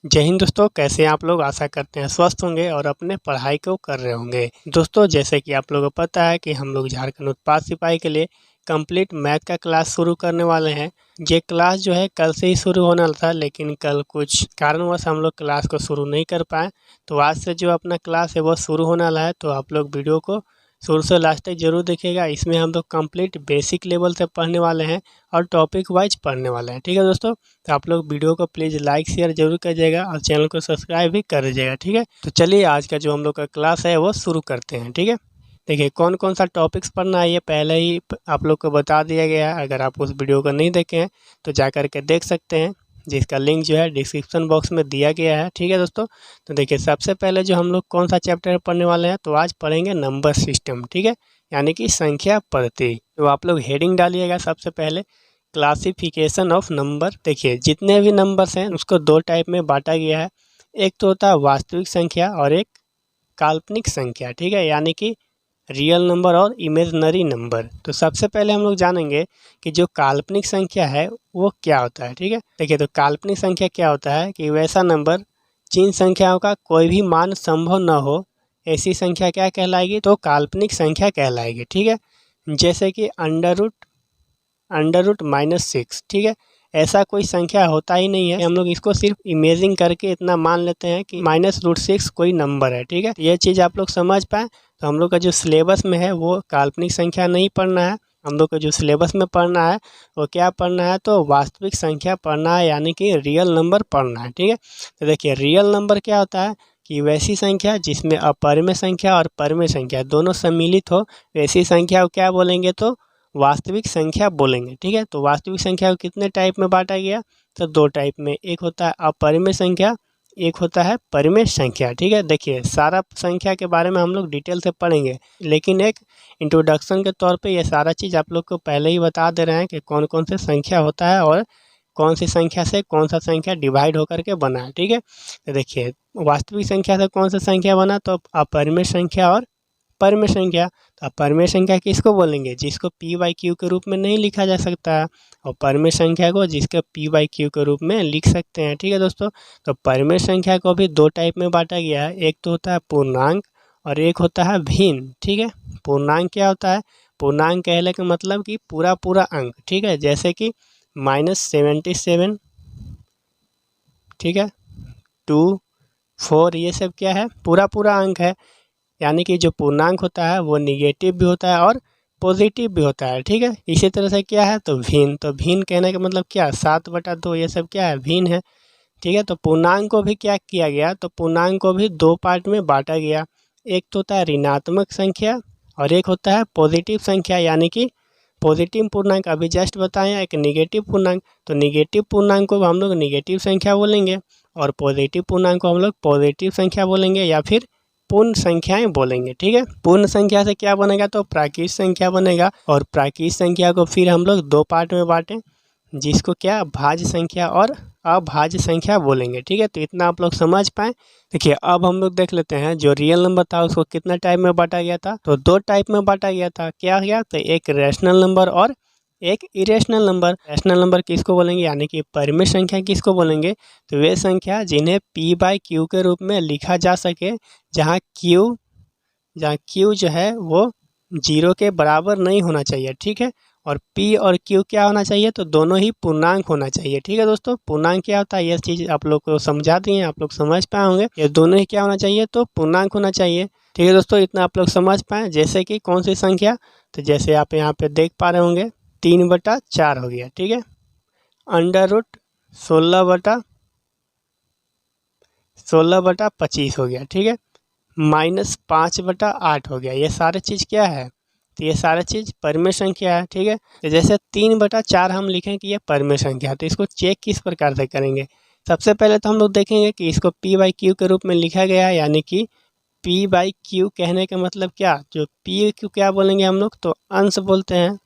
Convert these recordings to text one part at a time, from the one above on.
जय हिंद दोस्तों, कैसे हैं आप लोग। आशा करते हैं स्वस्थ होंगे और अपने पढ़ाई को कर रहे होंगे। दोस्तों, जैसे कि आप लोगों को पता है कि हम लोग झारखंड उत्पाद सिपाही के लिए कंप्लीट मैथ का क्लास शुरू करने वाले हैं। ये क्लास जो है कल से ही शुरू होना था, लेकिन कल कुछ कारणवश हम लोग क्लास को शुरू नहीं कर पाए। तो आज से जो अपना क्लास है वो शुरू होने वाला है। तो आप लोग वीडियो को शुरू से लास्ट तक जरूर देखिएगा। इसमें हम लोग कंप्लीट बेसिक लेवल से पढ़ने वाले हैं और टॉपिक वाइज पढ़ने वाले हैं। ठीक है दोस्तों, तो आप लोग वीडियो को प्लीज़ लाइक शेयर जरूर करिएगा और चैनल को सब्सक्राइब भी कर दीजिएगा। ठीक है, तो चलिए आज का जो हम लोग का क्लास है वो शुरू करते हैं। ठीक है, देखिए कौन कौन सा टॉपिक्स पढ़ना है ये पहले ही आप लोग को बता दिया गया है। अगर आप उस वीडियो को नहीं देखे हैं तो जा कर के देख सकते हैं, जिसका लिंक जो है डिस्क्रिप्शन बॉक्स में दिया गया है। ठीक है दोस्तों, तो देखिए सबसे पहले जो हम लोग कौन सा चैप्टर पढ़ने वाले हैं, तो आज पढ़ेंगे नंबर सिस्टम। ठीक है, यानी कि संख्या पद्धति। तो आप लोग हेडिंग डालिएगा सबसे पहले क्लासिफिकेशन ऑफ नंबर। देखिए जितने भी नंबर्स हैं उसको दो टाइप में बांटा गया है। एक तो होता है वास्तविक संख्या और एक काल्पनिक संख्या। ठीक है, यानी कि रियल नंबर और इमेजनरी नंबर। तो सबसे पहले हम लोग जानेंगे कि जो काल्पनिक संख्या है वो क्या होता है। ठीक है, देखिए तो काल्पनिक संख्या क्या होता है कि वैसा नंबर जिन संख्याओं का कोई भी मान संभव न हो, ऐसी संख्या क्या कहलाएगी, तो काल्पनिक संख्या कहलाएगी। ठीक है, जैसे कि अंडर रूट -6। ठीक है, ऐसा कोई संख्या होता ही नहीं है। हम लोग इसको सिर्फ इमेजिंग करके इतना मान लेते हैं कि -√6 कोई नंबर है। ठीक है, ये चीज़ आप लोग समझ पाए। तो हम लोग का जो सिलेबस में है वो काल्पनिक संख्या नहीं पढ़ना है। हम लोग को जो सिलेबस में पढ़ना है वो क्या पढ़ना है, तो वास्तविक संख्या पढ़ना है, यानी कि रियल नंबर पढ़ना है। ठीक है, तो देखिए रियल नंबर क्या होता है कि वैसी संख्या जिसमें अपरिमेय संख्या और परिमेय संख्या दोनों सम्मिलित हो, वैसी संख्या को क्या बोलेंगे, तो वास्तविक संख्या बोलेंगे। ठीक है, तो वास्तविक संख्या को कितने टाइप में बांटा गया, तो दो टाइप में। एक होता है अपरिमेय संख्या, एक होता है परिमेय संख्या। ठीक है, देखिए सारा संख्या के बारे में हम लोग डिटेल से पढ़ेंगे, लेकिन एक इंट्रोडक्शन के तौर पे ये सारा चीज़ आप लोग को पहले ही बता दे रहे हैं कि कौन कौन से संख्या होता है और कौन सी संख्या से कौन सा संख्या डिवाइड होकर के बना है। ठीक है, तो देखिए वास्तविक संख्या से कौन सा संख्या बना, तो अपरिमेय संख्या और परिमेय संख्या। तो परिमेय संख्या किसको बोलेंगे, जिसको p/q के रूप में नहीं लिखा जा सकता है, और परिमेय संख्या को जिसके p/q के रूप में लिख सकते हैं। ठीक है दोस्तों, तो परिमेय संख्या को भी दो टाइप में बांटा गया है। एक तो होता है पूर्णांक और एक होता है भिन्न। ठीक है, पूर्णांक क्या होता है, पूर्णांक कहने का मतलब कि पूरा पूरा अंक। ठीक है, जैसे कि -77, ठीक है, 2, 4, ये सब क्या है, पूरा पूरा अंक है। यानी कि जो पूर्णांक होता है वो निगेटिव भी होता है और पॉजिटिव भी होता है। ठीक है, इसी तरह से क्या है, तो भिन्न। तो भिन्न कहने का मतलब क्या, 7/2, ये सब क्या है, भिन्न है। ठीक है, तो पूर्णांक को भी क्या किया गया, तो पूर्णांक को भी दो पार्ट में बांटा गया। एक तो होता है ऋणात्मक संख्या और एक होता है पॉजिटिव संख्या, यानी कि पॉजिटिव पूर्णांक अभी जस्ट बताया, एक निगेटिव पूर्णांक। तो निगेटिव पूर्णांक को हम लोग निगेटिव संख्या बोलेंगे और पॉजिटिव पूर्णांक को हम लोग पॉजिटिव संख्या बोलेंगे या फिर पूर्ण संख्याएं बोलेंगे। ठीक है, पूर्ण संख्या से क्या बनेगा, तो प्राकृत संख्या बनेगा, और प्राकृत संख्या को फिर हम लोग दो पार्ट में बांटें, जिसको क्या भाज्य संख्या और अभाज्य संख्या बोलेंगे। ठीक है, तो इतना आप लोग समझ पाए। देखिए अब हम लोग देख लेते हैं जो रियल नंबर था उसको कितना टाइप में बांटा गया था, तो दो टाइप में बांटा गया था। क्या गया, तो एक रैशनल नंबर और एक इरेशनल नंबर। रैशनल नंबर किसको बोलेंगे, यानी कि परिमेय संख्या किसको बोलेंगे, तो वे संख्या जिन्हें p/q के रूप में लिखा जा सके, जहाँ q जो है वो 0 के बराबर नहीं होना चाहिए। ठीक है, और p और q क्या होना चाहिए, तो दोनों ही पूर्णांक होना चाहिए। ठीक है दोस्तों, पूर्णांक क्या होता है ये चीज़ आप लोग को समझा दिए, आप लोग समझ पाए होंगे। ये दोनों ही क्या होना चाहिए, तो पूर्णांक होना चाहिए। ठीक है दोस्तों, इतना आप लोग समझ पाए। जैसे कि कौन सी संख्या, तो जैसे आप यहाँ पे देख पा रहे होंगे 3/4 हो गया। ठीक है, √16/25 हो गया। ठीक है, -5/8 हो गया। ये सारे चीज़ क्या है, तो ये सारा चीज़ परिमेय संख्या है। ठीक है, तो जैसे 3/4 हम लिखें कि ये परिमेय संख्या है, तो इसको चेक किस प्रकार से करेंगे। सबसे पहले तो हम लोग देखेंगे कि इसको p/q के रूप में लिखा गया है, यानी कि p/q कहने का मतलब क्या, जो p क्या बोलेंगे हम लोग, तो अंश बोलते हैं,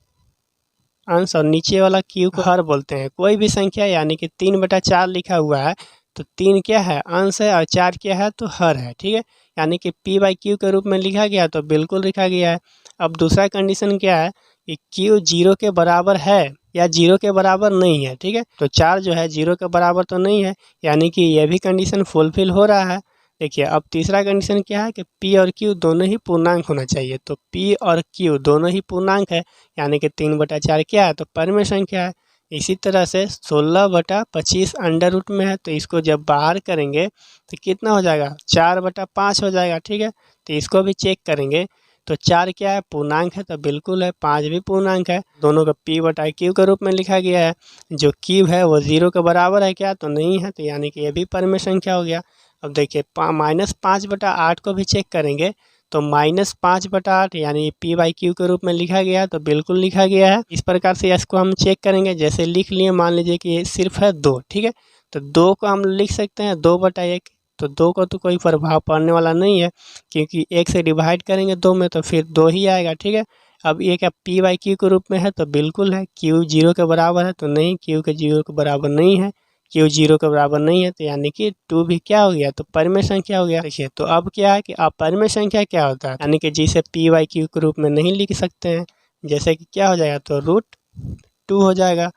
अंश, और नीचे वाला q को हर बोलते हैं। कोई भी संख्या यानी कि 3/4 लिखा हुआ है, तो 3 क्या है, अंश है, और 4 क्या है, तो हर है। ठीक है, यानी कि p/q के रूप में लिखा गया, तो बिल्कुल लिखा गया है। अब दूसरा कंडीशन क्या है कि q 0 के बराबर है या 0 के बराबर नहीं है, ठीक है। तो 4 जो है 0 के बराबर तो नहीं है, यानी कि ये भी कंडीशन फुलफिल हो रहा है। देखिए अब तीसरा कंडीशन क्या है कि P और Q दोनों ही पूर्णांक होना चाहिए। तो P और Q दोनों ही पूर्णांक है, यानी कि 3/4 क्या है, तो परिमेय संख्या है। इसी तरह से 16/25 अंडर रूट में है, तो इसको जब बाहर करेंगे तो कितना हो जाएगा, 4/5 हो जाएगा, ठीक है। तो इसको भी चेक करेंगे तो 4 क्या है, पूर्णांक है, तो बिल्कुल है। 5 भी पूर्णांक है, दोनों का P/Q के रूप में लिखा गया है। जो Q है वो 0 के बराबर है क्या, तो नहीं है, तो यानी कि ये भी परिमेय संख्या हो गया। अब देखिए -5/8 को भी चेक करेंगे तो -5/8 यानी P/Q के रूप में लिखा गया है, तो बिल्कुल लिखा गया है। इस प्रकार से इसको हम चेक करेंगे, जैसे लिख लिए, मान लीजिए कि ये सिर्फ है 2, ठीक है। तो 2 को हम लिख सकते हैं 2/1, तो 2 को तो कोई प्रभाव पड़ने वाला नहीं है, क्योंकि 1 से डिवाइड करेंगे 2 में तो फिर 2 ही आएगा, ठीक है। अब ये क्या P/Q के रूप में है, तो बिल्कुल है। Q 0 के बराबर है, तो नहीं, Q के 0 के बराबर नहीं है, Q 0 के बराबर नहीं है, तो यानी कि 2 भी क्या हो गया, तो परिमेय संख्या हो गया। देखिए तो अब क्या है कि अपरिमेय संख्या क्या होता है, यानी कि जिसे P/Q के रूप में नहीं लिख सकते हैं, जैसे कि क्या हो जाएगा, तो √2 हो जाएगा,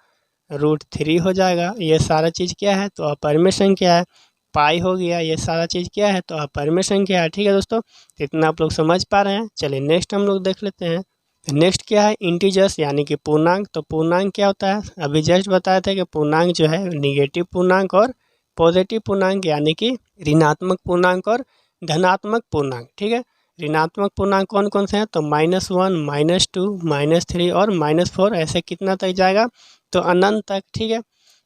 √3 हो जाएगा। ये सारा चीज़ क्या है, तो अपरिमेय संख्या है। पाई हो गया, ये सारा चीज़ क्या है, तो अपरिमेय संख्या है, ठीक है दोस्तों। तो इतना आप लोग समझ पा रहे हैं। चलिए नेक्स्ट हम लोग देख लेते हैं। नेक्स्ट क्या है, इंटीजर्स यानी कि पूर्णांक। तो पूर्णांक क्या होता है, अभी जस्ट बताया था कि पूर्णांक जो है निगेटिव पूर्णांक और पॉजिटिव पूर्णांक, यानी कि ऋणात्मक पूर्णांक और धनात्मक पूर्णांक, ठीक है। ऋणात्मक पूर्णांक कौन कौन से हैं, तो -1, -2, -3 और -4, ऐसे कितना तक जाएगा, तो अनंत तक, ठीक है।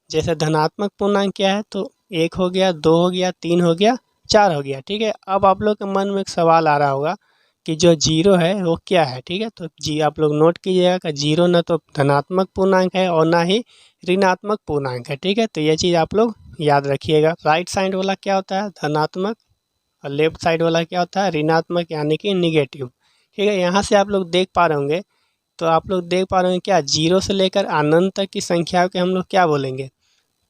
जैसे धनात्मक पूर्णांक क्या है, तो 1 हो गया, 2 हो गया, 3 हो गया, 4 हो गया, ठीक है। अब आप लोग के मन में एक सवाल आ रहा होगा कि जो 0 है वो क्या है, ठीक है। तो जी आप लोग नोट कीजिएगा कि 0 ना तो धनात्मक पूर्णांक है और ना ही ऋणात्मक पूर्णांक है, ठीक है। तो ये चीज़ आप लोग याद रखिएगा। राइट साइड वाला क्या होता है, धनात्मक, और लेफ्ट साइड वाला क्या होता है, ऋणात्मक, यानी कि निगेटिव, ठीक है। यहाँ से आप लोग देख पा रहे होंगे, तो आप लोग देख पा रहे हैं क्या, 0 से लेकर अनंत तक की संख्या के हम लोग क्या बोलेंगे,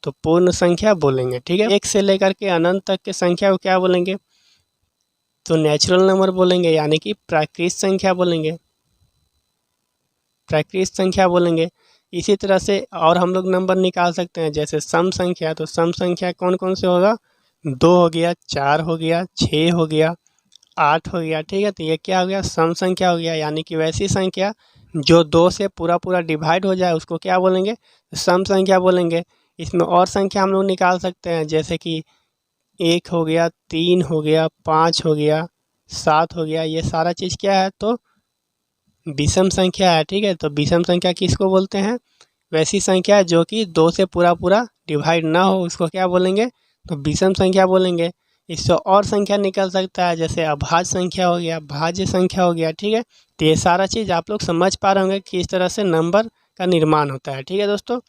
तो पूर्ण संख्या बोलेंगे, ठीक है। 1 से लेकर के अनंत तक की संख्या को क्या बोलेंगे, तो नेचुरल नंबर बोलेंगे, यानी कि प्राकृत संख्या बोलेंगे, प्राकृत संख्या बोलेंगे। इसी तरह से और हम लोग नंबर निकाल सकते हैं, जैसे सम संख्या। तो सम संख्या कौन कौन से होगा, 2 हो गया, 4 हो गया, 6 हो गया, 8 हो गया, ठीक है। तो ये क्या हो गया, सम संख्या हो गया, यानी कि वैसी संख्या जो 2 से पूरा पूरा डिवाइड हो जाए उसको क्या बोलेंगे, सम संख्या बोलेंगे। इसमें और संख्या हम लोग निकाल सकते हैं, जैसे कि 1 हो गया, 3 हो गया, 5 हो गया, 7 हो गया, ये सारा चीज़ क्या है, तो विषम संख्या है, ठीक है। तो विषम संख्या किसको बोलते हैं, वैसी संख्या जो कि 2 से पूरा पूरा डिवाइड ना हो उसको क्या बोलेंगे, तो विषम संख्या बोलेंगे। इससे और संख्या निकल सकता है, जैसे अभाज्य संख्या हो गया, भाज्य संख्या हो गया, ठीक है। तो ये सारा चीज़ आप लोग समझ पा रहे होंगे कि इस तरह से नंबर का निर्माण होता है, ठीक है दोस्तों।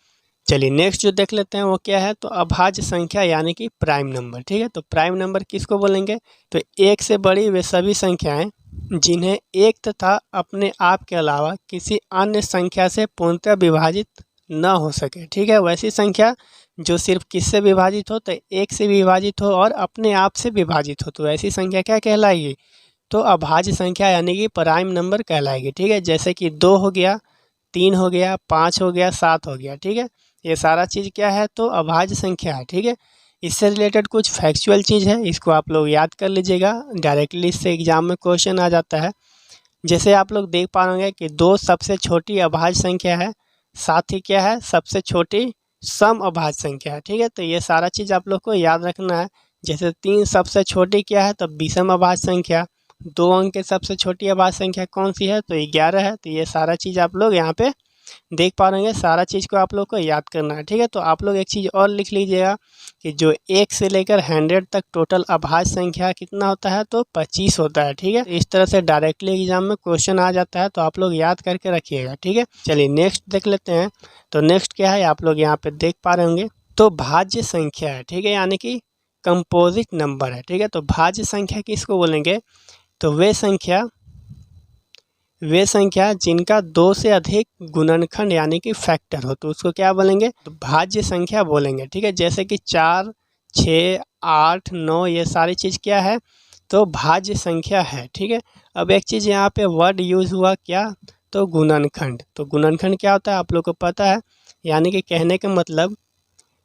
चलिए नेक्स्ट जो देख लेते हैं वो क्या है, तो अभाज्य संख्या यानी कि प्राइम नंबर, ठीक है। तो प्राइम नंबर किसको बोलेंगे, तो 1 से बड़ी वे सभी संख्याएं जिन्हें 1 तथा अपने आप के अलावा किसी अन्य संख्या से पूर्णतः विभाजित न हो सके, ठीक है। वैसी संख्या जो सिर्फ किससे विभाजित हो, तो 1 से विभाजित हो और अपने आप से विभाजित हो, तो ऐसी संख्या क्या कहलाएगी, तो अभाज्य संख्या यानी कि प्राइम नंबर कहलाएगी, ठीक है। जैसे कि 2 हो गया, 3 हो गया, 5 हो गया, 7 हो गया, ठीक है। ये सारा चीज़ क्या है, तो अभाज्य संख्या है, ठीक है। इससे रिलेटेड कुछ फैक्चुअल चीज़ है, इसको आप लोग याद कर लीजिएगा, डायरेक्टली इससे एग्जाम में क्वेश्चन आ जाता है। जैसे आप लोग देख पा रहे होंगे कि 2 सबसे छोटी अभाज्य संख्या है, साथ ही क्या है, सबसे छोटी सम अभाज्य संख्या है, ठीक है। तो ये सारा चीज़ आप लोग को याद रखना है। जैसे 3 सबसे छोटी क्या है, तो विषम अभाज्य संख्या। 2 अंक के सबसे छोटी अभाज्य संख्या कौन सी है, तो 11 है। तो ये सारा चीज़ आप लोग यहाँ पे देख पा रहे हैं, सारा चीज़ को आप लोग को याद करना है, ठीक है। तो आप लोग एक चीज़ और लिख लीजिएगा कि जो 1 से लेकर 100 तक टोटल अभाज्य संख्या कितना होता है, तो 25 होता है, ठीक है। इस तरह से डायरेक्टली एग्जाम में क्वेश्चन आ जाता है, तो आप लोग याद करके रखिएगा, ठीक है। चलिए नेक्स्ट देख लेते हैं। तो नेक्स्ट क्या है, आप लोग यहाँ पे देख पा रहे होंगे, तो भाज्य संख्या है, ठीक है, यानी कि कंपोजिट नंबर है, ठीक है। तो भाज्य संख्या किसको बोलेंगे, तो वे संख्या जिनका 2 से अधिक गुणनखंड यानी कि फैक्टर हो, तो उसको क्या बोलेंगे, तो भाज्य संख्या बोलेंगे, ठीक है। जैसे कि 4, 6, 8, 9 ये सारी चीज़ क्या है, तो भाज्य संख्या है, ठीक है। अब एक चीज़ यहाँ पे वर्ड यूज़ हुआ क्या, तो गुणनखंड। तो गुणनखंड क्या होता है आप लोग को पता है यानी कि कहने का मतलब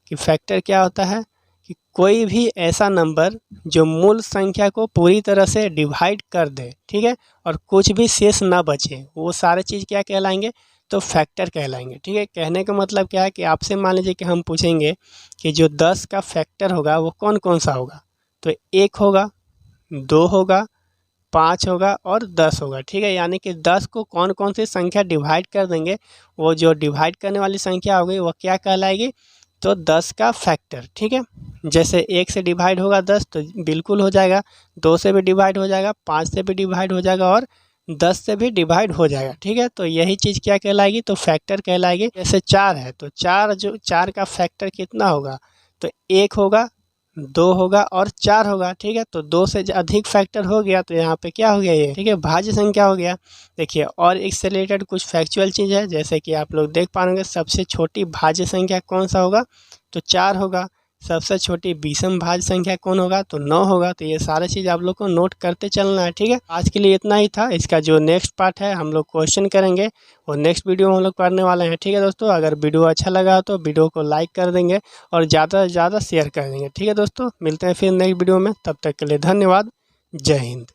कि फैक्टर क्या होता है कि कोई भी ऐसा नंबर जो मूल संख्या को पूरी तरह से डिवाइड कर दे, ठीक है, और कुछ भी शेष ना बचे, वो सारे चीज़ क्या कहलाएंगे, तो फैक्टर कहलाएंगे। ठीक है, कहने का मतलब क्या है कि आपसे मान लीजिए कि हम पूछेंगे कि जो 10 का फैक्टर होगा वो कौन कौन सा होगा, तो 1 होगा, 2 होगा, 5 होगा और 10 होगा। ठीक है, यानी कि 10 को कौन कौन सी संख्या डिवाइड कर देंगे, वो जो डिवाइड करने वाली संख्या होगी वो क्या कहलाएगी, तो 10 का फैक्टर। ठीक है, जैसे 1 से डिवाइड होगा 10 तो बिल्कुल हो जाएगा, 2 से भी डिवाइड हो जाएगा, 5 से भी डिवाइड हो जाएगा और 10 से भी डिवाइड हो जाएगा। ठीक है, तो यही चीज़ क्या कहलाएगी, तो फैक्टर कहलाएगी। जैसे 4 है तो 4 का फैक्टर कितना होगा, तो 1 होगा, 2 होगा और 4 होगा। ठीक है, तो 2 से अधिक फैक्टर हो गया तो यहाँ पे क्या हो गया ये, ठीक है, भाज्य संख्या हो गया। देखिए और इससे रिलेटेड कुछ फैक्चुअल चीज़ है, जैसे कि आप लोग देख पाएंगे सबसे छोटी भाज्य संख्या कौन सा होगा, तो 4 होगा। सबसे छोटी विषम भाज्य संख्या कौन होगा, तो 9 होगा। तो ये सारे चीज़ आप लोग को नोट करते चलना है। ठीक है, आज के लिए इतना ही था। इसका जो नेक्स्ट पार्ट है हम लोग क्वेश्चन करेंगे, वो नेक्स्ट वीडियो में हम लोग पढ़ने वाले हैं। ठीक है दोस्तों, अगर वीडियो अच्छा लगा तो वीडियो को लाइक कर देंगे और ज़्यादा से ज़्यादा शेयर कर देंगे। ठीक है दोस्तों, मिलते हैं फिर नेक्स्ट वीडियो में, तब तक के लिए धन्यवाद। जय हिंद।